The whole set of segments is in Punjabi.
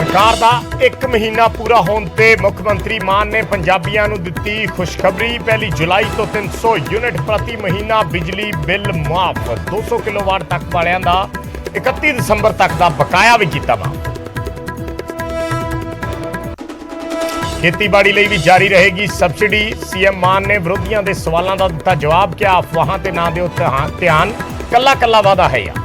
सरकार का 1 महीना पूरा होने ते मुख मंत्री मान ने पंजाबियों को दी खुशखबरी। 1 जुलाई तो 300 यूनिट प्रति महीना बिजली बिल माफ। 200 किलोवाट तक वालियां दा 31 दिसंबर तक का बकाया भी किया माफ। खेतीबाड़ी लई भी जारी रहेगी सबसिडी। सीएम मान ने विरोधियों के सवालों का दिता जवाब। क्या अफवाहां ते ना दिओ ध्यान, कला कला वादा है या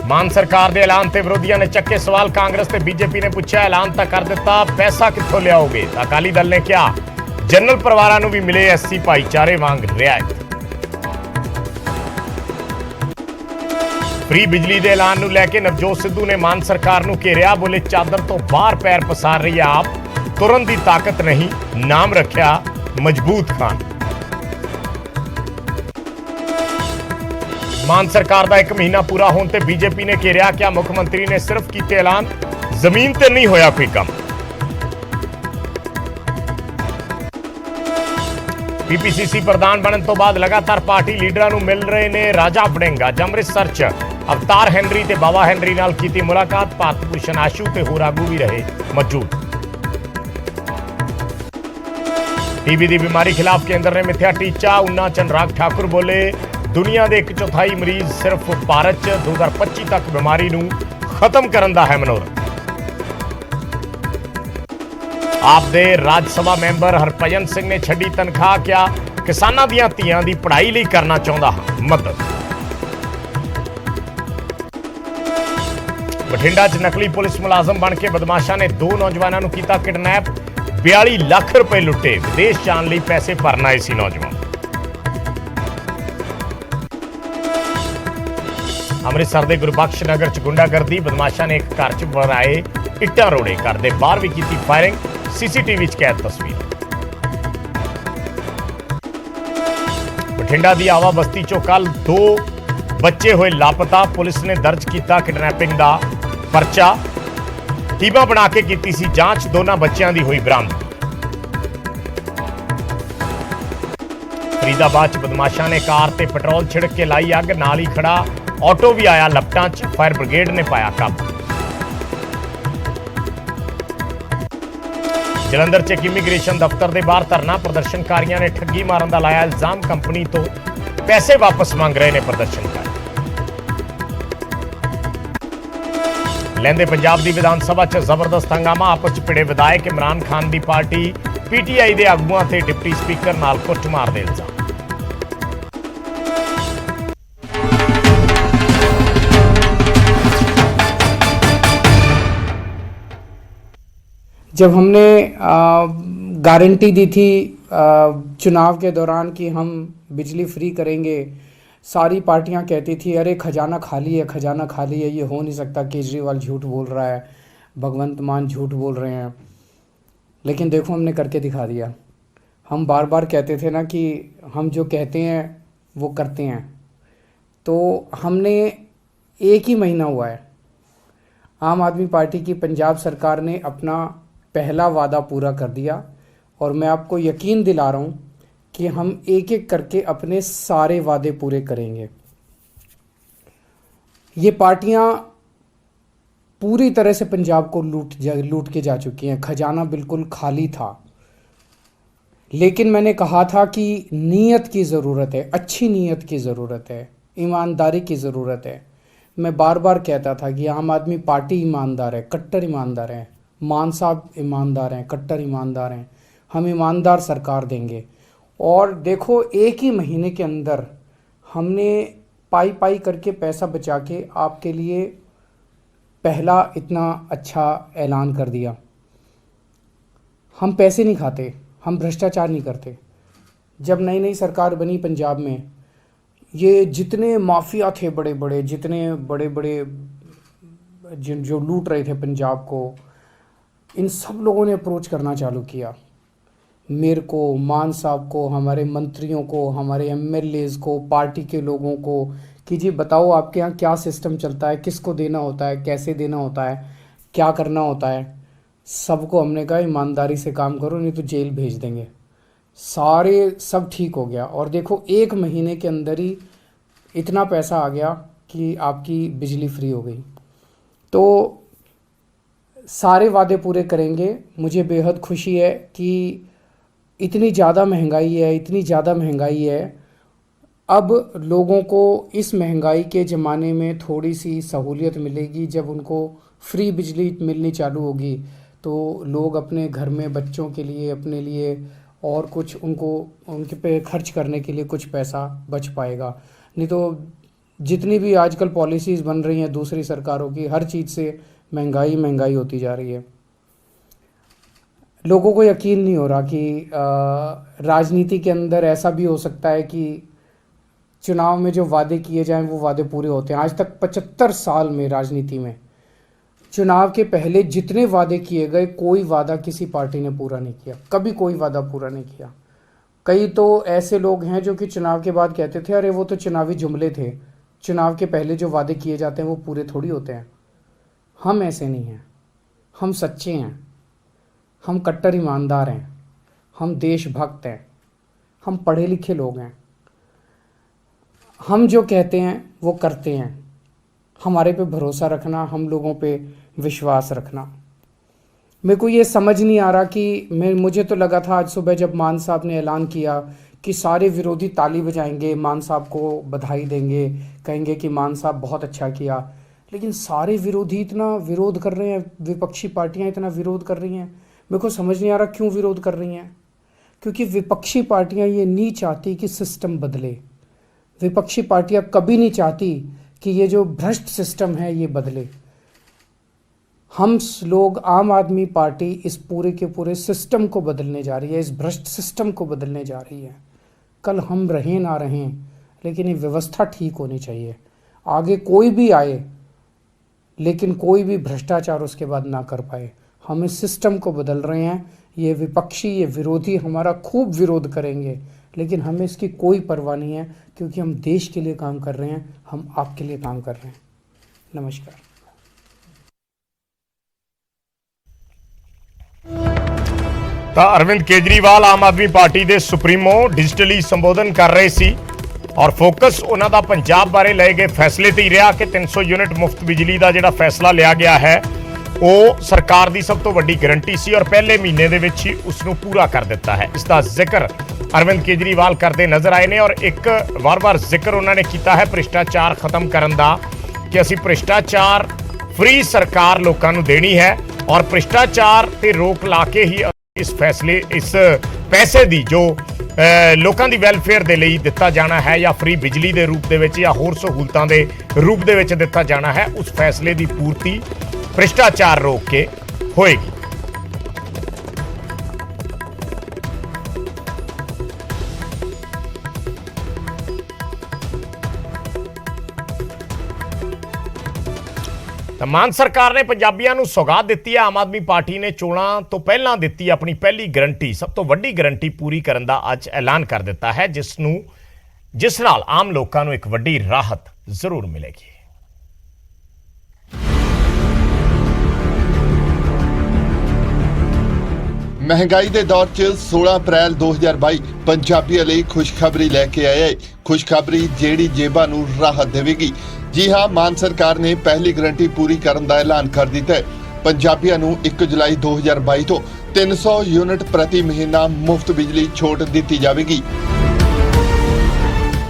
मान सरकार के ऐलान से विरोधियों ने चक्के सवाल। कांग्रेस ते बीजेपी ने पूछा ऐलान तो कर दिता, पैसा कित्थों लियाओगे। अकाली दल ने कहा जनरल परिवारों को भी मिले एससी भाईचारे वांग रियायत। फ्री बिजली के ऐलान को लैके नवजोत सिद्धू ने मान सरकार को घेरिया। बोले चादर तो बाहर पैर पसार रही है आप, तुरन की ताकत नहीं, नाम रखा मजबूत खान। मान सरकार का 1 महीना पूरा होने ते बीजेपी ने घेरिया। क्या मुख्यमंत्री ने सिर्फ किए ऐलान, जमीन ते नहीं होया कोई काम। पीपीसीसी प्रधान बनने तो बाद लगातार पार्टी लीडरां नूं मिल रहे ने राजा वड़िंगा। अमृतसर च अवतार हैनरी ते बाबा हैनरी नाल कीती मुलाकात। भारत भूषण आशू ते होर आगू भी रहे मौजूद। टीबी की बीमारी खिलाफ केंद्र ने मिथ्या टीचा। उन्ना चंद्राग ठाकुर बोले दुनिया के 1/4 मरीज सिर्फ भारत च 2025 तक बीमारी नूं खत्म करन दा है मनोरथ। आप दे राज्यसभा मैंबर हरभजन सिंह ने छड्डी तनख्वाह। क्या किसानां दीआं धीआं दी पढ़ाई लई करना चाहुंदा हां मदद। बठिंडा च नकली पुलिस मुलाजम बन के बदमाशा ने 2 नौजवानों को किया किडनैप। 42 लाख रुपए लुटे। विदेश जाने लई पैसे भरन आए सी नौजवान। अमृतसर के गुरबख्श नगर च गुंडागर्दी। बदमाशा ने एक घर च बनाए इट्टां रोड़े। घर के बाहर भी की फायरिंग। सीसीटीवी च कैद तस्वीर। बठिंडा की आवा बस्ती चो कल 2 बच्चे हुए लापता। पुलिस ने दर्ज किया किडनैपिंग का परचा। टीमां बना के की सी जांच। दोनों बच्चों की हुई बरामदगी। फरीदाबाद च बदमाशा ने कार ते पेट्रोल छिड़क के लाई अग। नाल ही खड़ा ऑटो भी आया लपटां च। फायर ब्रिगेड ने पाया काबू। जलंधर च एक इमीग्रेशन दफ्तर के बाहर धरना। प्रदर्शनकारियों ने ठगी मारन का लाया इल्जाम। कंपनी तो पैसे वापस मांग रहे हैं प्रदर्शनकारी। लैंदे पंजाब की विधानसभा च जबरदस्त हंगामा। आपस च भिड़े विधायक। इमरान खान की पार्टी पीटीआई के आगुआं ते डिप्टी स्पीकर नाल कुੱਟਮਾਰ दे इल्जाम। जब हमने गारंटी दी थी चुनाव के दौरान कि हम बिजली फ्री करेंगे, सारी पार्टियां कहती थी अरे खजाना खाली है, खजाना खाली है, ये हो नहीं सकता, केजरीवाल झूठ बोल रहा है, भगवंत मान झूठ बोल रहे हैं। लेकिन देखो हमने करके दिखा दिया। हम बार बार कहते थे ना कि हम जो कहते हैं वो करते हैं। तो हमने 1 ही महीना हुआ है, आम आदमी पार्टी की पंजाब सरकार ने अपना पहला वादा पूरा कर दिया। और मैं आपको यकीन दिला रहा हूँ कि हम एक एक करके अपने सारे वादे पूरे करेंगे। ये पार्टियाँ पूरी तरह से पंजाब को लूट के जा चुकी हैं। खजाना बिल्कुल खाली था। लेकिन मैंने कहा था कि नीयत की ज़रूरत है, अच्छी नीयत की ज़रूरत है, ईमानदारी की ज़रूरत है। मैं बार बार कहता था कि आम आदमी पार्टी ईमानदार है, कट्टर ईमानदार है, मान साहब ईमानदार हैं, कट्टर ईमानदार हैं। हम ईमानदार सरकार देंगे। और देखो 1 ही महीने के अंदर हमने पाई पाई करके पैसा बचा के आपके लिए पहला इतना अच्छा ऐलान कर दिया। हम पैसे नहीं खाते, हम भ्रष्टाचार नहीं करते। जब नई नई सरकार बनी पंजाब में, ये जितने माफिया थे बड़े बड़े, जितने बड़े बड़े जो लूट रहे थे पंजाब को, इन सब लोगों ने अप्रोच करना चालू किया। मेरे को, मान साहब को, हमारे मंत्रियों को, हमारे एमएलएज को, पार्टी के लोगों को कि जी बताओ आपके यहाँ क्या सिस्टम चलता है, किसको देना होता है, कैसे देना होता है, क्या करना होता है। सबको हमने कहा ईमानदारी से काम करो, नहीं तो जेल भेज देंगे। सब ठीक हो गया। और देखो 1 महीने के अंदर ही इतना पैसा आ गया कि आपकी बिजली फ्री हो गई। तो सारे वादे पूरे करेंगे। मुझे बेहद खुशी है कि इतनी ज़्यादा महंगाई है, इतनी ज़्यादा महंगाई है, अब लोगों को इस महंगाई के ज़माने में थोड़ी सी सहूलियत मिलेगी। जब उनको फ्री बिजली मिलनी चालू होगी तो लोग अपने घर में बच्चों के लिए, अपने लिए और कुछ उनको उनके पे खर्च करने के लिए कुछ पैसा बच पाएगा। नहीं तो जितनी भी आजकल पॉलिसीज़ बन रही हैं दूसरी सरकारों की, हर चीज़ से महंगाई महंगाई होती जा रही है। लोगों को यकीन नहीं हो रहा कि राजनीति के अंदर ऐसा भी हो सकता है कि चुनाव में जो वादे किए जाएं वो वादे पूरे होते हैं। आज तक 75 साल में राजनीति में चुनाव के पहले जितने वादे किए गए, कोई वादा किसी पार्टी ने पूरा नहीं किया, कभी कोई वादा पूरा नहीं किया। कई तो ऐसे लोग हैं जो कि चुनाव के बाद कहते थे अरे वो तो चुनावी जुमले थे, चुनाव के पहले जो वादे किए जाते हैं वो पूरे थोड़ी होते हैं। हम ऐसे नहीं हैं, हम सच्चे हैं, हम कट्टर ईमानदार हैं, हम देशभक्त हैं, हम पढ़े लिखे लोग हैं। हम जो कहते हैं वो करते हैं। हमारे पे भरोसा रखना, हम लोगों पे विश्वास रखना। मेरे को ये समझ नहीं आ रहा कि मुझे तो लगा था आज सुबह जब मान साहब ने ऐलान किया कि सारे विरोधी ताली बजाएंगे, मान साहब को बधाई देंगे, कहेंगे कि मान साहब बहुत अच्छा किया। लेकिन सारे विरोधी इतना विरोध कर रहे हैं, विपक्षी पार्टियां इतना विरोध कर रही हैं। मेरे को समझ नहीं आ रहा क्यों विरोध कर रही हैं। क्योंकि विपक्षी पार्टियां ये नहीं चाहती कि सिस्टम बदले। विपक्षी पार्टियां कभी नहीं चाहती कि ये जो भ्रष्ट सिस्टम है ये बदले। हम लोग, आम आदमी पार्टी इस पूरे के पूरे सिस्टम को बदलने जा रही है, इस भ्रष्ट सिस्टम को बदलने जा रही है। कल हम रहें ना रहें, लेकिन ये व्यवस्था ठीक होनी चाहिए। आगे कोई भी आए लेकिन कोई भी भ्रष्टाचार उसके बाद ना कर पाए। हम इस सिस्टम को बदल रहे हैं। ये विपक्षी, ये विरोधी हमारा खूब विरोध करेंगे, लेकिन हमें इसकी कोई परवाह नहीं है, क्योंकि हम देश के लिए काम कर रहे हैं, हम आपके लिए काम कर रहे हैं। नमस्कार। ਤਾਂ ਅਰਵਿੰਦ ਕੇਜਰੀਵਾਲ ਆਮ ਆਦਮੀ ਪਾਰਟੀ ਦੇ ਸੁਪਰੀਮੋ ਡਿਜੀਟਲੀ ਸੰਬੋਧਨ ਕਰ ਰਹੇ ਸੀ ਔਰ ਫੋਕਸ ਉਹਨਾਂ ਦਾ ਪੰਜਾਬ ਬਾਰੇ ਲਏ ਗਏ ਫੈਸਲੇ ਤੇ ਹੀ ਰਿਹਾ ਕਿ 300 ਯੂਨਿਟ ਮੁਫਤ ਬਿਜਲੀ ਦਾ ਜਿਹੜਾ ਫੈਸਲਾ ਲਿਆ ਗਿਆ ਹੈ ਉਹ ਸਰਕਾਰ ਦੀ ਸਭ ਤੋਂ ਵੱਡੀ ਗਾਰੰਟੀ ਸੀ ਔਰ ਪਹਿਲੇ ਮਹੀਨੇ ਦੇ ਵਿੱਚ ਹੀ ਉਸ ਨੂੰ ਪੂਰਾ ਕਰ ਦਿੱਤਾ ਹੈ। ਇਸ ਦਾ ਜ਼ਿਕਰ ਅਰਵਿੰਦ ਕੇਜਰੀਵਾਲ ਕਰਦੇ ਨਜ਼ਰ ਆਏ ਨੇ ਔਰ ਇੱਕ ਵਾਰ-ਵਾਰ ਜ਼ਿਕਰ ਉਹਨਾਂ ਨੇ ਕੀਤਾ ਹੈ ਭ੍ਰਿਸ਼ਟਾਚਾਰ ਖਤਮ ਕਰਨ ਦਾ ਕਿ ਅਸੀਂ ਭ੍ਰਿਸ਼ਟਾਚਾਰ ਫ੍ਰੀ ਸਰਕਾਰ ਲੋਕਾਂ ਨੂੰ ਦੇਣੀ ਹੈ ਔਰ ਭ੍ਰਿਸ਼ਟਾਚਾਰ ਤੇ ਰੋਕ ਲਾ ਕੇ ਹੀ इस फैसले, इस पैसे दी जो लोगों की वैलफेयर के लिए दिता जाना है या फ्री बिजली के रूप दे विच या होर सहूलतां के रूप दे विच दिता जाना है, उस फैसले की पूर्ति भ्रिष्टाचार रोक के होएगी। मान सरकार ने पंजाबियों को सौगात दी है। आम आदमी पार्टी ने चोणां तो पहलां दी अपनी पहली गारंटी, सब तो वड्डी गारंटी पूरी करने का अज ऐलान कर दिता है, जिस नाल आम लोगों को एक वड्डी राहत जरूर मिलेगी। महंगाई के दौर च 16 अप्रैल 2022 पंजाबियों लिए खुशखबरी लैके आया है। खुशखबरी जेड़ी जेबां नूं राहत देवेगी। जी हाँ, मान सरकार ने पहली गारंटी पूरी करने का ऐलान कर दिता है। पंजाबियों नूं 1 जुलाई 2022 तो 300 यूनिट प्रति महीना मुफ्त बिजली छूट दी जाएगी।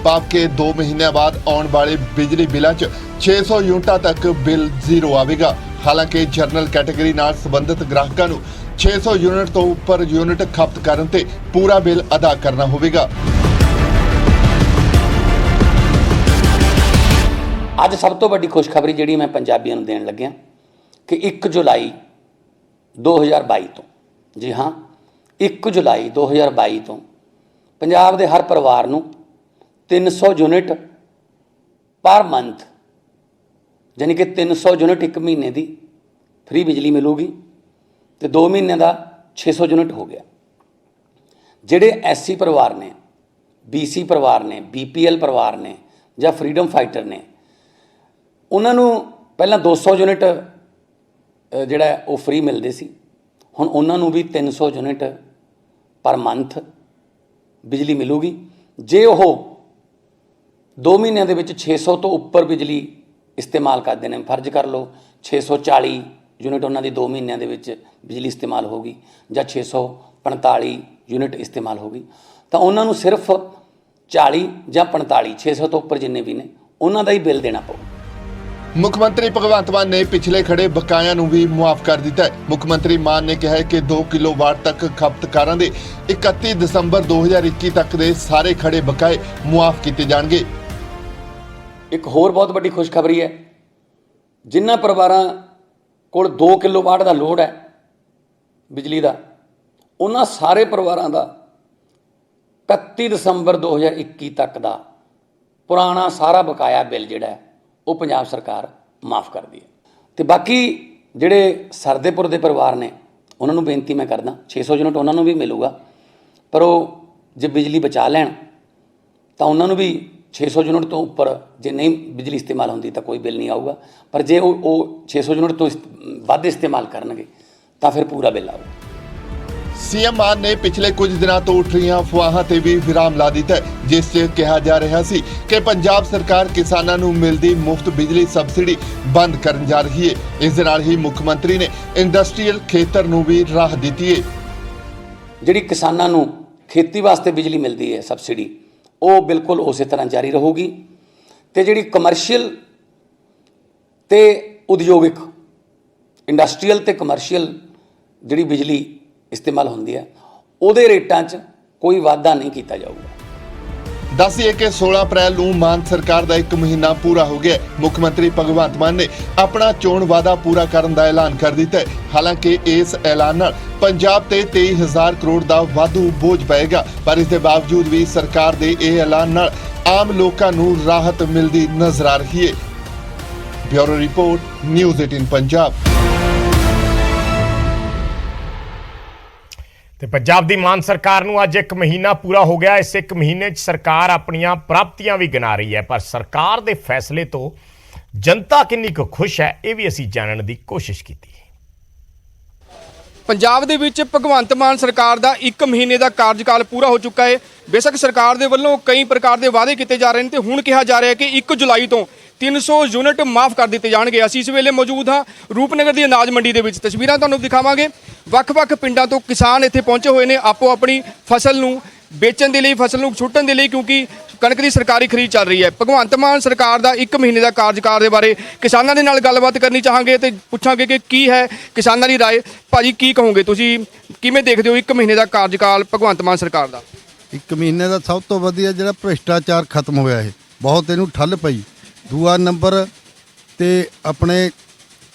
भाव के 2 महीनों बाद आने वाले बिजली बिलों च 600 यूनिटां तक बिल जीरो आवेगा। हालांकि जनरल कैटेगरी नाल संबंधित ग्राहकों नूं 600 यूनिट तो उपर यूनिट खपत करन ते पूरा बिल अदा करना होगा। ਅੱਜ ਸਭ ਤੋਂ ਵੱਡੀ ਖੁਸ਼ਖਬਰੀ ਜਿਹੜੀ ਮੈਂ ਪੰਜਾਬੀਆਂ ਨੂੰ ਦੇਣ ਲੱਗਿਆ ਕਿ 1 ਜੁਲਾਈ 2022 ਤੋਂ, ਜੀ ਹਾਂ 1 ਜੁਲਾਈ 2022 ਤੋਂ ਪੰਜਾਬ ਦੇ ਹਰ ਪਰਿਵਾਰ ਨੂੰ 300 ਯੂਨਿਟ ਪਰ ਮੰਥ, ਯਾਨੀ ਕਿ 300 ਯੂਨਿਟ ਇੱਕ ਮਹੀਨੇ ਦੀ ਫ੍ਰੀ ਬਿਜਲੀ ਮਿਲੂਗੀ ਤੇ 2 ਮਹੀਨੇ ਦਾ 600 ਯੂਨਿਟ ਹੋ ਗਿਆ। ਜਿਹੜੇ ਐਸਸੀ ਪਰਿਵਾਰ ਨੇ, ਬੀਸੀ ਪਰਿਵਾਰ ਨੇ, ਬੀਪੀਐਲ ਪਰਿਵਾਰ ਨੇ ਜਾਂ ਫਰੀडम फाइटर ਨੇ, ਉਹਨਾਂ ਨੂੰ ਪਹਿਲਾਂ 200 ਯੂਨਿਟ ਜਿਹੜਾ ਉਹ ਫ੍ਰੀ ਮਿਲਦੇ ਸੀ। ਹੁਣ ਉਹਨਾਂ ਨੂੰ ਵੀ 300 ਯੂਨਿਟ ਪਰ ਮੰਥ ਬਿਜਲੀ ਮਿਲੂਗੀ ਜੇ ਉਹ 2 ਮਹੀਨਿਆਂ ਦੇ ਵਿੱਚ 600 ਤੋਂ ਉੱਪਰ ਬਿਜਲੀ ਇਸਤੇਮਾਲ ਕਰਦੇ ਨੇ। ਫਰਜ਼ ਕਰ ਲਓ 640 ਯੂਨਿਟ ਉਹਨਾਂ ਦੀ 2 ਮਹੀਨਿਆਂ ਦੇ ਵਿੱਚ ਬਿਜਲੀ ਇਸਤੇਮਾਲ ਹੋ ਗਈ ਜਾਂ 645 ਯੂਨਿਟ ਇਸਤੇਮਾਲ ਹੋ ਗਈ, ਤਾਂ ਉਹਨਾਂ ਨੂੰ ਸਿਰਫ 40 ਜਾਂ 45 600 ਤੋਂ ਉੱਪਰ ਜਿੰਨੇ ਵੀ ਨੇ ਉਹਨਾਂ ਦਾ ਹੀ ਬਿੱਲ ਦੇਣਾ ਪਊ। ਮੁੱਖ ਮੰਤਰੀ ਭਗਵੰਤ ਮਾਨ ਨੇ ਪਿਛਲੇ ਖੜੇ ਬਕਾਇਆਂ ਨੂੰ ਵੀ ਮੁਆਫ ਕਰ ਦਿੱਤਾ ਹੈ। ਮੁੱਖ ਮੰਤਰੀ ਮਾਨ ਨੇ ਕਿਹਾ ਹੈ ਕਿ 2 ਕਿਲੋਵਾਟ ਤੱਕ ਖਪਤਕਾਰਾਂ ਦੇ 31 ਦਸੰਬਰ 2021 ਤੱਕ ਦੇ ਸਾਰੇ ਖੜੇ ਬਕਾਏ ਮੁਆਫ ਕੀਤੇ ਜਾਣਗੇ। ਇੱਕ ਹੋਰ ਬਹੁਤ ਵੱਡੀ ਖੁਸ਼ਖਬਰੀ ਹੈ, ਜਿਨ੍ਹਾਂ ਪਰਿਵਾਰਾਂ ਕੋਲ 2 ਕਿਲੋਵਾਟ ਦਾ ਲੋਡ ਹੈ ਬਿਜਲੀ ਦਾ, ਉਹਨਾਂ ਸਾਰੇ ਪਰਿਵਾਰਾਂ ਦਾ 31 ਦਸੰਬਰ 2021 ਤੱਕ ਦਾ ਪੁਰਾਣਾ ਸਾਰਾ ਬਕਾਇਆ ਬਿੱਲ ਜਿਹੜਾ ਹੈ ਉਹ ਪੰਜਾਬ ਸਰਕਾਰ ਮਾਫ ਕਰਦੀ ਹੈ। ਤੇ ਬਾਕੀ ਜਿਹੜੇ ਸਰਦੇਪੁਰ ਦੇ ਪਰਿਵਾਰ ਨੇ ਉਹਨਾਂ ਨੂੰ ਬੇਨਤੀ ਮੈਂ ਕਰਦਾ, 600 ਯੂਨਿਟ ਉਹਨਾਂ ਨੂੰ ਵੀ ਮਿਲੂਗਾ, ਪਰ ਉਹ ਜੇ ਬਿਜਲੀ ਬਚਾ ਲੈਣ ਤਾਂ ਉਹਨਾਂ ਨੂੰ ਵੀ 600 ਯੂਨਿਟ ਤੋਂ ਉੱਪਰ ਜੇ ਨਹੀਂ ਬਿਜਲੀ ਇਸਤੇਮਾਲ ਹੁੰਦੀ ਤਾਂ ਕੋਈ ਬਿੱਲ ਨਹੀਂ ਆਊਗਾ, ਪਰ ਜੇ ਉਹ 600 ਯੂਨਿਟ ਤੋਂ ਵੱਧ ਇਸਤੇਮਾਲ ਕਰਨਗੇ ਤਾਂ ਫਿਰ ਪੂਰਾ ਬਿੱਲ ਆਊਗਾ। ਸੀਐਮ ਮਾਨ ਨੇ ਪਿਛਲੇ ਕੁਝ ਦਿਨਾਂ ਤੋਂ ਉੱਠ ਰਹੀਆਂ ਅਫਵਾਹਾਂ ਤੇ ਵੀ ਵਿਰਾਮ ਲਾ ਦਿੱਤਾ ਹੈ, ਜਿਸ 'ਚ ਕਿਹਾ ਜਾ ਰਿਹਾ ਸੀ ਕਿ ਪੰਜਾਬ ਸਰਕਾਰ ਕਿਸਾਨਾਂ ਨੂੰ ਮਿਲਦੀ ਮੁਫਤ ਬਿਜਲੀ ਸਬਸਿਡੀ ਬੰਦ ਕਰਨ ਜਾ ਰਹੀ ਹੈ। ਇਸ ਦੇ ਨਾਲ ਹੀ ਮੁੱਖ ਮੰਤਰੀ ਨੇ ਇੰਡਸਟਰੀਅਲ ਖੇਤਰ ਨੂੰ ਵੀ ਰਾਹਤ ਦਿੱਤੀ ਹੈ। ਜਿਹੜੀ ਕਿਸਾਨਾਂ ਨੂੰ ਖੇਤੀ ਵਾਸਤੇ ਬਿਜਲੀ ਮਿਲਦੀ ਹੈ ਸਬਸਿਡੀ, ਉਹ ਬਿਲਕੁਲ ਉਸੇ ਤਰ੍ਹਾਂ ਜਾਰੀ ਰਹੂਗੀ, ਤੇ ਜਿਹੜੀ ਕਮਰਸ਼ੀਅਲ ਤੇ ਉਦਯੋਗਿਕ ਇੰਡਸਟਰੀਅਲ ਤੇ ਕਮਰਸ਼ੀਅਲ ਜਿਹੜੀ ਬਿਜਲੀ ਇਸਤੇਮਾਲ ਹੁੰਦੀ ਹੈ ਉਹਦੇ ਰੇਟਾਂ 'ਚ ਕੋਈ ਵਾਧਾ ਨਹੀਂ ਕੀਤਾ ਜਾਊਗਾ। ਦੱਸੀਏ ਕਿ 16 ਅਪ੍ਰੈਲ ਨੂੰ ਮਾਨ ਸਰਕਾਰ ਦਾ 1 ਮਹੀਨਾ ਪੂਰਾ ਹੋ ਗਿਆ। ਮੁੱਖ ਮੰਤਰੀ ਭਗਵੰਤ ਮਾਨ ਨੇ ਆਪਣਾ ਚੋਣ ਵਾਅਦਾ ਪੂਰਾ ਕਰਨ ਦਾ ਐਲਾਨ ਕਰ ਦਿੱਤਾ ਹੈ। ਹਾਲਾਂਕਿ ਇਸ ਐਲਾਨ ਨਾਲ ਪੰਜਾਬ ਤੇ 23,000 ਕਰੋੜ ਦਾ ਵਾਧੂ ਬੋਝ ਪਏਗਾ, ਪਰ ਇਸ ਦੇ ਬਾਵਜੂਦ ਵੀ ਸਰਕਾਰ ਦੇ ਇਹ ਐਲਾਨ ਨਾਲ ਆਮ ਲੋਕਾਂ ਨੂੰ ਰਾਹਤ ਮਿਲਦੀ ਨਜ਼ਰ ਆ ਰਹੀ ਹੈ। Bureau report, news 18 Punjab. ਤੇ ਪੰਜਾਬ ਦੀ ਮਾਨ ਸਰਕਾਰ ਨੂੰ ਅੱਜ 1 ਮਹੀਨਾ ਪੂਰਾ ਹੋ ਗਿਆ। ਇਸ 1 ਮਹੀਨੇ 'ਚ ਸਰਕਾਰ ਆਪਣੀਆਂ ਪ੍ਰਾਪਤੀਆਂ ਵੀ ਗਿਣਾ ਰਹੀ ਹੈ, ਪਰ ਸਰਕਾਰ ਦੇ ਫੈਸਲੇ ਤੋਂ ਜਨਤਾ ਕਿੰਨੀ ਕੁ ਖੁਸ਼ ਹੈ ਇਹ ਵੀ ਅਸੀਂ ਜਾਣਨ ਦੀ ਕੋਸ਼ਿਸ਼ ਕੀਤੀ। ਪੰਜਾਬ ਦੇ ਵਿੱਚ ਭਗਵੰਤ ਮਾਨ ਸਰਕਾਰ ਦਾ 1 ਮਹੀਨੇ ਦਾ ਕਾਰਜਕਾਲ ਪੂਰਾ ਹੋ ਚੁੱਕਾ ਹੈ। ਬੇਸ਼ੱਕ ਸਰਕਾਰ ਦੇ ਵੱਲੋਂ ਕਈ ਪ੍ਰਕਾਰ ਦੇ ਵਾਅਦੇ ਕੀਤੇ ਜਾ ਰਹੇ ਨੇ ਤੇ ਹੁਣ ਕਿਹਾ ਜਾ ਰਿਹਾ ਹੈ ਕਿ 1 ਜੁਲਾਈ ਤੋਂ 300 ਯੂਨਿਟ ਮਾਫ ਕਰ ਦਿੱਤੇ ਜਾਣਗੇ। ਅਸੀਂ ਇਸ ਵੇਲੇ ਮੌਜੂਦ ਹਾਂ ਰੂਪਨਗਰ ਦੀ ਅਨਾਜ ਮੰਡੀ ਦੇ ਵਿੱਚ। ਤਸਵੀਰਾਂ ਤੁਹਾਨੂੰ ਦਿਖਾਵਾਂਗੇ। ਵੱਖ-ਵੱਖ ਪਿੰਡਾਂ ਤੋਂ ਕਿਸਾਨ ਇੱਥੇ ਪਹੁੰਚੇ ਹੋਏ ਨੇ ਆਪੋ ਆਪਣੀ ਫਸਲ ਨੂੰ ਵੇਚਣ ਦੇ ਲਈ, ਫਸਲ ਨੂੰ ਸੁੱਟਣ ਦੇ ਲਈ, ਕਿਉਂਕਿ ਕਣਕ ਦੀ ਸਰਕਾਰੀ ਖਰੀਦ ਚੱਲ ਰਹੀ ਹੈ। ਭਗਵੰਤ ਮਾਨ ਸਰਕਾਰ ਦਾ 1 ਮਹੀਨੇ ਦਾ ਕਾਰਜਕਾਲ ਦੇ ਬਾਰੇ ਕਿਸਾਨਾਂ ਦੇ ਨਾਲ ਗੱਲਬਾਤ ਕਰਨੀ ਚਾਹਾਂਗੇ ਤੇ ਪੁੱਛਾਂਗੇ ਕਿ ਕੀ ਹੈ ਕਿਸਾਨਾਂ ਦੀ ਰਾਏ। ਭਾਜੀ ਕੀ ਕਹੋਗੇ, ਤੁਸੀਂ ਕਿਵੇਂ ਦੇਖਦੇ ਹੋ 1 ਮਹੀਨੇ ਦਾ ਕਾਰਜਕਾਲ ਭਗਵੰਤ ਮਾਨ ਸਰਕਾਰ ਦਾ? 1 ਮਹੀਨੇ ਦਾ ਸਭ ਤੋਂ ਵਧੀਆ ਜਿਹੜਾ ਭ੍ਰਿਸ਼ਟਾਚਾਰ ਖਤਮ ਹੋਇਆ ਹੈ, ਬਹੁਤ ਇਹਨੂੰ ਠੱਲ ਪਈ। ਦੂਆ ਨੰਬਰ ਤੇ ਆਪਣੇ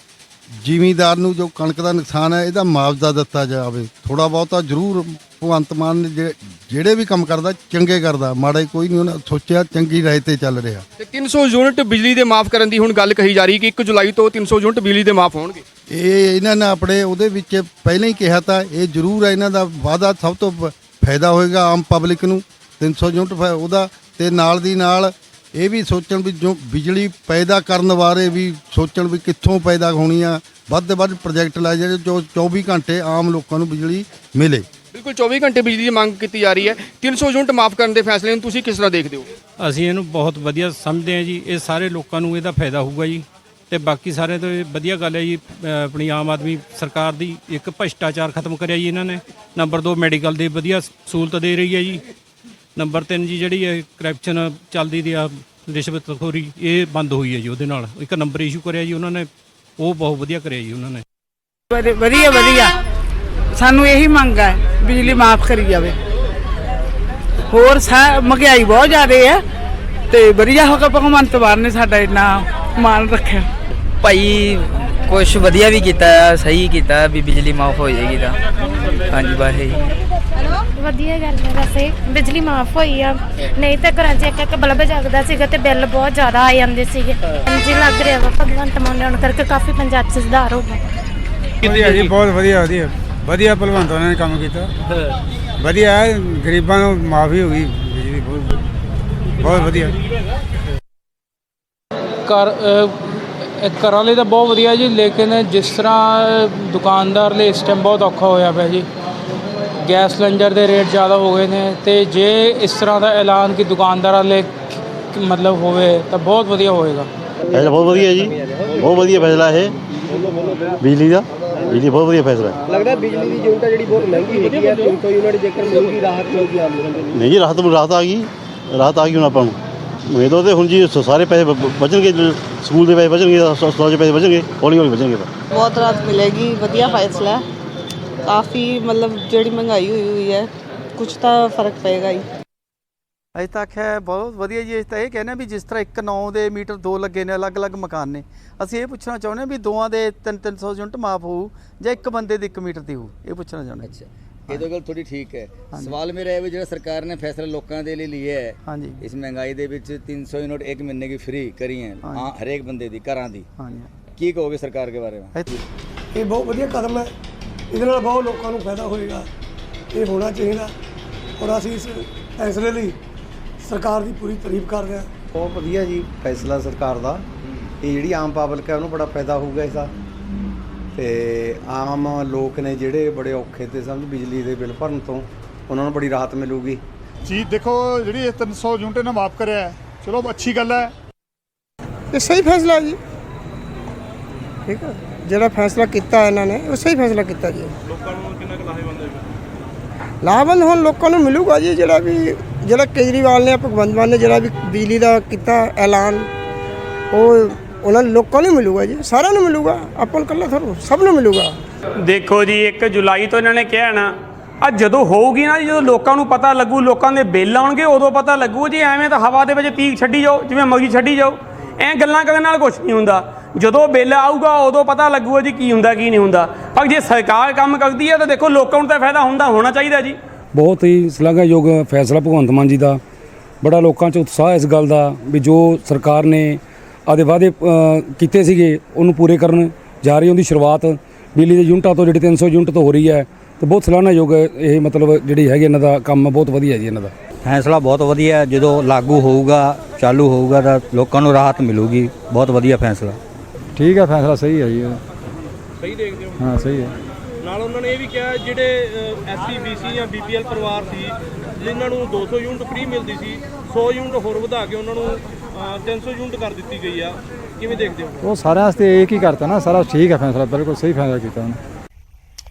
ਜ਼ਿਮੀਂਦਾਰ ਨੂੰ ਜੋ ਕਣਕ ਦਾ ਨੁਕਸਾਨ ਹੈ ਇਹਦਾ ਮੁਆਵਜ਼ਾ ਦਿੱਤਾ ਜਾਵੇ। ਥੋੜਾ ਬਹੁਤਾ ਜ਼ਰੂਰ ਭਗਵੰਤ ਮਾਨ ਨੇ ਜਿਹੜੇ ਵੀ ਕੰਮ ਕਰਦਾ ਚੰਗੇ ਕਰਦਾ, ਮਾੜਾ ਕੋਈ ਨਹੀਂ ਉਹਨਾਂ ਸੋਚਿਆ, ਚੰਗੀ ਰਾਹ ਤੇ ਚੱਲ ਰਿਹਾ। ਤੇ 300 ਯੂਨਿਟ ਬਿਜਲੀ ਦੇ ਮਾਫ ਕਰਨ ਦੀ ਹੁਣ ਗੱਲ ਕਹੀ ਜਾ ਰਹੀ ਕਿ 1 ਜੁਲਾਈ ਤੋਂ 300 ਯੂਨਿਟ ਬਿਜਲੀ ਦੇ ਮਾਫ ਹੋਣਗੇ। ਇਹ ਇਹਨਾਂ ਨੇ ਆਪਣੇ ਉਹਦੇ ਵਿੱਚ ਪਹਿਲਾਂ ਹੀ ਕਿਹਾ ਤਾਂ ਇਹ ਜ਼ਰੂਰ ਹੈ, ਇਹਨਾਂ ਦਾ ਵਾਅਦਾ ਸਭ ਤੋਂ ਫਾਇਦਾ ਹੋਏਗਾ ਆਮ ਪਬਲਿਕ ਨੂੰ 300 ਯੂਨਿਟ ਉਹਦਾ। ਤੇ ਨਾਲ ਦੀ ਨਾਲ ਇਹ ਵੀ ਸੋਚਣ ਵੀ ਜੋ ਬਿਜਲੀ ਪੈਦਾ ਕਰਨ ਬਾਰੇ ਵੀ ਸੋਚਣ ਵੀ ਕਿੱਥੋਂ ਪੈਦਾ ਹੋਣੀ ਆ, ਵੱਧ ਤੋਂ ਵੱਧ ਪ੍ਰੋਜੈਕਟ ਲਾਏ ਜਿਹੜੇ ਜੋ 24 ਘੰਟੇ ਆਮ ਲੋਕਾਂ ਨੂੰ ਬਿਜਲੀ ਮਿਲੇ। ਬਿਲਕੁਲ 24 ਘੰਟੇ ਬਿਜਲੀ ਦੀ ਮੰਗ ਕੀਤੀ ਜਾ ਰਹੀ ਹੈ। 300 ਯੂਨਿਟ ਮਾਫ ਕਰਨ ਦੇ ਫੈਸਲੇ ਨੂੰ ਤੁਸੀਂ ਕਿਸ ਤਰ੍ਹਾਂ ਦੇਖਦੇ ਹੋ? ਅਸੀਂ ਇਹਨੂੰ ਬਹੁਤ ਵਧੀਆ ਸਮਝਦੇ ਹਾਂ ਜੀ। ਇਹ ਸਾਰੇ ਲੋਕਾਂ ਨੂੰ ਇਹਦਾ ਫਾਇਦਾ ਹੋਊਗਾ ਜੀ। ਤੇ ਬਾਕੀ ਸਾਰੇ ਤੋਂ ਇਹ ਵਧੀਆ ਗੱਲ ਹੈ ਜੀ, ਆਪਣੀ ਆਮ ਆਦਮੀ ਸਰਕਾਰ ਦੀ ਇੱਕ ਭ੍ਰਿਸ਼ਟਾਚਾਰ ਖਤਮ ਕਰਿਆ ਜੀ ਇਹਨਾਂ ਨੇ। ਨੰਬਰ 2 ਮੈਡੀਕਲ ਦੀ ਵਧੀਆ ਸਹੂਲਤ ਦੇ ਰਹੀ ਹੈ ਜੀ। ਨੰਬਰ 3 ਜੀ ਜਿਹੜੀ ਹੈ ਕਰਪਸ਼ਨ ਚੱਲਦੀ ਦੀ ਆ, ਰਿਸ਼ਵਤਖੋਰੀ, ਇਹ ਬੰਦ ਹੋਈ ਹੈ ਜੀ। ਉਹਦੇ ਨਾਲ ਇੱਕ ਨੰਬਰ ਇਸ਼ੂ ਕਰਿਆ ਜੀ ਉਹਨਾਂ ਨੇ, ਉਹ ਬਹੁਤ ਵਧੀਆ ਕਰਿਆ ਜੀ ਉਹਨਾਂ ਨੇ। ਵਧੀਆ ਸਾਨੂੰ ਇਹੀ ਮੰਗ ਹੈ ਬਿਜਲੀ ਮਾਫ ਕਰੀ ਜਾਵੇ। ਹੋਰ ਮਹਿੰਗਾਈ ਬਹੁਤ ਜ਼ਿਆਦਾ ਹੈ ਤੇ ਵਧੀਆ ਹੋ ਗਿਆ ਭਗਵੰਤ ਮਾਨ ਨੇ ਸਾਡਾ ਇੰਨਾ ਮਾਨ ਰੱਖਿਆ। ਭਾਈ ਕੁਛ ਵਧੀਆ ਵੀ ਕੀਤਾ, ਸਹੀ ਕੀਤਾ ਵੀ ਬਿਜਲੀ ਮਾਫ ਹੋ ਜਾਏਗੀ ਤਾਂ। ਹਾਂਜੀ ਬਾਹੇ ਵਧੀਆ ਗੱਲ ਹੈ ਵੈਸੇ ਬਿਜਲੀ ਮਾਫ ਹੋਈ ਆ, ਨਹੀਂ ਤਾਂ ਘਰਾਂ 'ਚ ਇੱਕ ਬਲਬ ਜਗਦਾ ਸੀਗਾ ਤੇ ਬਿੱਲ ਬਹੁਤ ਜ਼ਿਆਦਾ ਆ ਜਾਂਦੇ ਸੀਗੇ। ਹਾਂਜੀ ਲੱਗ ਰਿਹਾ ਵਾ ਭਗਵੰਤ ਮਾਨ ਆਉਣ ਕਰਕੇ ਕਾਫੀ ਪੰਜਾਬ 'ਚ ਸੁਧਾਰ ਹੋ ਗਿਆ ਜੀ। ਬਹੁਤ ਵਧੀਆ ਭਗਵੰਤ ਮਾਨ ਨੇ ਕੰਮ ਕੀਤਾ। ਵਧੀਆ ਹੈ, ਗਰੀਬਾਂ ਨੂੰ ਮਾਫੀ ਹੋ ਗਈ ਬਿਜਲੀ, ਬਹੁਤ ਵਧੀਆ। ਘਰਾਂ ਲਈ ਤਾਂ ਬਹੁਤ ਵਧੀਆ ਜੀ, ਲੇਕਿਨ ਜਿਸ ਤਰ੍ਹਾਂ ਦੁਕਾਨਦਾਰ ਲਈ ਇਸ ਟਾਈਮ ਬਹੁਤ ਔਖਾ ਹੋਇਆ ਪਿਆ ਜੀ। ਗੈਸ ਸਿਲੰਡਰ ਦੇ ਰੇਟ ਜ਼ਿਆਦਾ ਹੋ ਗਏ ਨੇ ਤੇ ਜੇ ਇਸ ਤਰ੍ਹਾਂ ਦਾ ਐਲਾਨ ਕਿ ਦੁਕਾਨਦਾਰਾਂ ਲਈ ਮਤਲਬ ਹੋਵੇ ਤਾਂ ਬਹੁਤ ਵਧੀਆ ਹੋਏਗਾ। ਫੈਸਲਾ ਬਹੁਤ ਵਧੀਆ ਜੀ, ਬਹੁਤ ਵਧੀਆ ਫੈਸਲਾ ਇਹ ਬਿਜਲੀ ਦਾ, ਬਿਜਲੀ ਬਹੁਤ ਵਧੀਆ ਫੈਸਲਾ ਹੈ। ਲੱਗਦਾ ਬਿਜਲੀ ਦੀ ਯੂਨਿਟ ਜਿਹੜੀ ਬਹੁਤ ਮਹਿੰਗੀ ਹੈਗੀ ਆ, 300 ਯੂਨਿਟ ਜੇਕਰ ਮਿਲੂਗੀ ਰਾਹਤ ਮਿਲੂਗੀ ਆਮ ਲੋਕਾਂ ਨੂੰ। ਨਹੀਂ ਜੀ, ਰਾਹਤ ਆ ਗਈ, ਰਾਹਤ ਆ ਗਈ ਹੁਣ ਆਪਾਂ ਨੂੰ। ਉਮੀਦ ਉਹਦੇ ਹੁਣ ਜੀ ਸਾਰੇ ਪੈਸੇ ਬਚਣਗੇ, ਸਕੂਲ ਦੇ ਪੈਸੇ ਬਚਣਗੇ, ਹਸਪਤਾਲ ਦੇ ਪੈਸੇ ਬਚਣਗੇ, ਹੌਲੀ ਹੌਲੀ ਬਚਣਗੇ। ਬਹੁਤ ਰਾਹਤ ਮਿਲੇਗੀ, ਵਧੀਆ ਫੈਸਲਾ ਹੈ। ਕਾਫੀ ਮਤਲਬ ਜਿਹੜੀ ਮਹਿੰਗਾਈ ਹੋਈ ਹੈ ਕੁਝ ਤਾਂ ਫਰਕ ਪਏਗਾ ਹੀ। ਅਜੇ ਤੱਕ ਹੈ ਬਹੁਤ ਵਧੀਆ ਜੀ। ਅਸੀਂ ਤਾਂ ਇਹ ਕਹਿੰਦੇ ਵੀ ਜਿਸ ਤਰ੍ਹਾਂ 1-9 ਦੇ ਮੀਟਰ 2 ਲੱਗੇ ਨੇ, ਅਲੱਗ-ਅਲੱਗ ਮਕਾਨ ਨੇ, ਅਸੀਂ ਇਹ ਪੁੱਛਣਾ ਚਾਹੁੰਦੇ ਹਾਂ ਵੀ ਦੋਵਾਂ ਦੇ 300 ਯੂਨਿਟ ਮਾਫ ਹੋਊ ਜਾਂ ਇੱਕ ਬੰਦੇ ਦੇ 1 ਮੀਟਰ ਦੀ ਹੋਊ, ਇਹ ਪੁੱਛਣਾ ਚਾਹੁੰਦੇ। ਅੱਛਾ, ਇਹ ਤਾਂ ਗੱਲ ਥੋੜੀ ਠੀਕ ਹੈ। ਸਵਾਲ ਮੇਰਾ ਇਹ ਵੀ ਜਿਹੜਾ ਸਰਕਾਰ ਨੇ ਫੈਸਲਾ ਲੋਕਾਂ ਦੇ ਲਈ ਲਿਆ ਹੈ, ਹਾਂਜੀ, ਇਸ ਮਹਿੰਗਾਈ ਦੇ ਵਿੱਚ 300 ਯੂਨਿਟ 1 ਮਹੀਨੇ की फ्री करी है हरेक बंदे दी घरां दी, ਕੀ ਕਹੋਗੇ ਸਰਕਾਰ ਦੇ ਬਾਰੇ ਵਿੱਚ? ਇਹ ਬਹੁਤ ਵਧੀਆ ਕਦਮ ਹੈ, ਇਹਦੇ ਨਾਲ ਬਹੁਤ ਲੋਕਾਂ ਨੂੰ ਫਾਇਦਾ ਹੋਏਗਾ, ਇਹ ਹੋਣਾ ਚਾਹੀਦਾ ਔਰ ਅਸੀਂ ਇਸ ਫੈਸਲੇ ਲਈ ਸਰਕਾਰ ਦੀ ਪੂਰੀ ਤਾਰੀਫ ਕਰਦੇ ਹਾਂ। ਬਹੁਤ ਵਧੀਆ ਜੀ ਫੈਸਲਾ ਸਰਕਾਰ ਦਾ, ਇਹ ਜਿਹੜੀ ਆਮ ਪਬਲਿਕ ਹੈ ਉਹਨੂੰ ਬੜਾ ਫਾਇਦਾ ਹੋਊਗਾ ਇਸਦਾ, ਤੇ ਆਮ ਲੋਕ ਨੇ ਜਿਹੜੇ ਬੜੇ ਔਖੇ ਤੇ ਸਮਝ ਬਿਜਲੀ ਦੇ ਬਿੱਲ ਭਰਨ ਤੋਂ, ਉਹਨਾਂ ਨੂੰ ਬੜੀ ਰਾਹਤ ਮਿਲੂਗੀ ਜੀ। ਦੇਖੋ ਜਿਹੜੀ ਇਹ 300 ਯੂਨਿਟ ਨੇ ਮਾਫ ਕਰਿਆ, ਚਲੋ ਅੱਛੀ ਗੱਲ ਹੈ, ਇਹ ਸਹੀ ਫੈਸਲਾ ਜੀ, ਠੀਕ ਹੈ। ਜਿਹੜਾ ਫੈਸਲਾ ਕੀਤਾ ਇਹਨਾਂ ਨੇ ਉਹ ਸਹੀ ਫੈਸਲਾ ਕੀਤਾ ਜੀ। ਲੋਕਾਂ ਨੂੰ ਕਿੰਨਾ ਕੁ ਲਾਹੇਵੰਦ ਹੋਏਗਾ? ਲਾਭਵੰਦ ਹੁਣ ਲੋਕਾਂ ਨੂੰ ਮਿਲੂਗਾ ਜੀ, ਜਿਹੜਾ ਕੇਜਰੀਵਾਲ ਨੇ, ਭਗਵੰਤ ਮਾਨ ਨੇ ਜਿਹੜਾ ਵੀ ਬਿਜਲੀ ਦਾ ਕੀਤਾ ਐਲਾਨ, ਉਹ ਉਹਨਾਂ ਲੋਕਾਂ ਨੂੰ ਮਿਲੂਗਾ ਜੀ, ਸਾਰਿਆਂ ਨੂੰ ਮਿਲੂਗਾ, ਆਪਾਂ ਨੂੰ ਇਕੱਲਾ ਥੋੜ੍ਹਾ, ਸਭ ਨੂੰ ਮਿਲੂਗਾ। ਦੇਖੋ ਜੀ, 1 ਜੁਲਾਈ ਤੋਂ ਇਹਨਾਂ ਨੇ ਕਿਹਾ ਨਾ, ਆ ਜਦੋਂ ਹੋਊਗੀ ਨਾ, ਜਦੋਂ ਲੋਕਾਂ ਨੂੰ ਪਤਾ ਲੱਗੂ, ਲੋਕਾਂ ਦੇ ਬਿੱਲ ਆਉਣਗੇ, ਉਦੋਂ ਪਤਾ ਲੱਗੂ ਜੀ। ਐਵੇਂ ਤਾਂ ਹਵਾ ਦੇ ਵਿੱਚ ਤੀਕ ਛੱਡੀ ਜਾਓ, ਜਿਵੇਂ ਮਰਜ਼ੀ ਛੱਡੀ ਜਾਓ, ਐਂ ਗੱਲਾਂ ਕਰਨ ਨਾਲ ਕੁਛ ਨਹੀਂ ਹੁੰਦਾ। ਜਦੋਂ ਬਿੱਲ ਆਊਗਾ ਉਦੋਂ ਪਤਾ ਲੱਗੂਗਾ ਜੀ ਕੀ ਹੁੰਦਾ ਕੀ ਨਹੀਂ ਹੁੰਦਾ। ਪਰ ਜੇ ਸਰਕਾਰ ਕੰਮ ਕਰਦੀ ਹੈ ਤਾਂ ਦੇਖੋ ਲੋਕਾਂ ਨੂੰ ਤਾਂ ਫਾਇਦਾ ਹੋਣਾ ਚਾਹੀਦਾ ਜੀ। ਬਹੁਤ ਹੀ ਸ਼ਲਾਘਾਯੋਗ ਫੈਸਲਾ ਭਗਵੰਤ ਮਾਨ ਜੀ ਦਾ, ਬੜਾ ਲੋਕਾਂ 'ਚ ਉਤਸ਼ਾਹ ਇਸ ਗੱਲ ਦਾ ਵੀ ਜੋ ਸਰਕਾਰ ਨੇ ਆਪਦੇ ਵਾਅਦੇ ਕੀਤੇ ਸੀਗੇ ਉਹਨੂੰ ਪੂਰੇ ਕਰਨ ਜਾ ਰਹੀ, ਉਹਦੀ ਸ਼ੁਰੂਆਤ ਬਿਜਲੀ ਦੇ ਯੂਨਿਟਾਂ ਤੋਂ ਜਿਹੜੀ 300 ਯੂਨਿਟ ਤੋਂ ਹੋ ਰਹੀ ਹੈ, ਤੇ ਬਹੁਤ ਸਲਾਹਨਾਯੋਗ ਇਹ ਮਤਲਬ ਜਿਹੜੀ ਹੈਗੀ ਇਹਨਾਂ ਦਾ ਕੰਮ ਬਹੁਤ ਵਧੀਆ ਜੀ। ਇਹਨਾਂ ਦਾ ਫੈਸਲਾ ਬਹੁਤ ਵਧੀਆ, ਜਦੋਂ ਲਾਗੂ ਹੋਊਗਾ, ਚਾਲੂ ਹੋਊਗਾ ਤਾਂ ਲੋਕਾਂ ਨੂੰ ਰਾਹਤ ਮਿਲੂਗੀ। ਬਹੁਤ ਵਧੀਆ ਫੈਸਲਾ, ਠੀਕ ਹੈ, ਫੈਸਲਾ ਸਹੀ ਹੈ ਜੀ। ਸਹੀ ਦੇਖਦੇ ਹੋ? ਹਾਂ, ਸਹੀ ਹੈ। ਨਾਲ ਉਹਨਾਂ ਨੇ ਇਹ ਵੀ ਕਿਹਾ ਜਿਹੜੇ SC BC ਜਾਂ BPL ਪਰਿਵਾਰ ਸੀ, ਜਿਨ੍ਹਾਂ ਨੂੰ 200 ਯੂਨਿਟ ਫ੍ਰੀ ਮਿਲਦੀ ਸੀ, 100 ਯੂਨਿਟ ਹੋਰ ਵਧਾ ਕੇ ਉਹਨਾਂ ਨੂੰ 300 ਯੂਨਿਟ ਕਰ ਦਿੱਤੀ ਗਈ ਆ। ਕਿਵੇਂ ਦੇਖਦੇ ਹੋ? ਉਹ ਸਾਰਿਆਂ ਵਾਸਤੇ ਇੱਕ ਹੀ ਕਰਤਾ ਨਾ, ਸਾਰਾ ਠੀਕ ਹੈ ਫੈਸਲਾ, ਬਿਲਕੁਲ ਸਹੀ ਫੈਸਲਾ ਕੀਤਾ ਉਹਨੇ।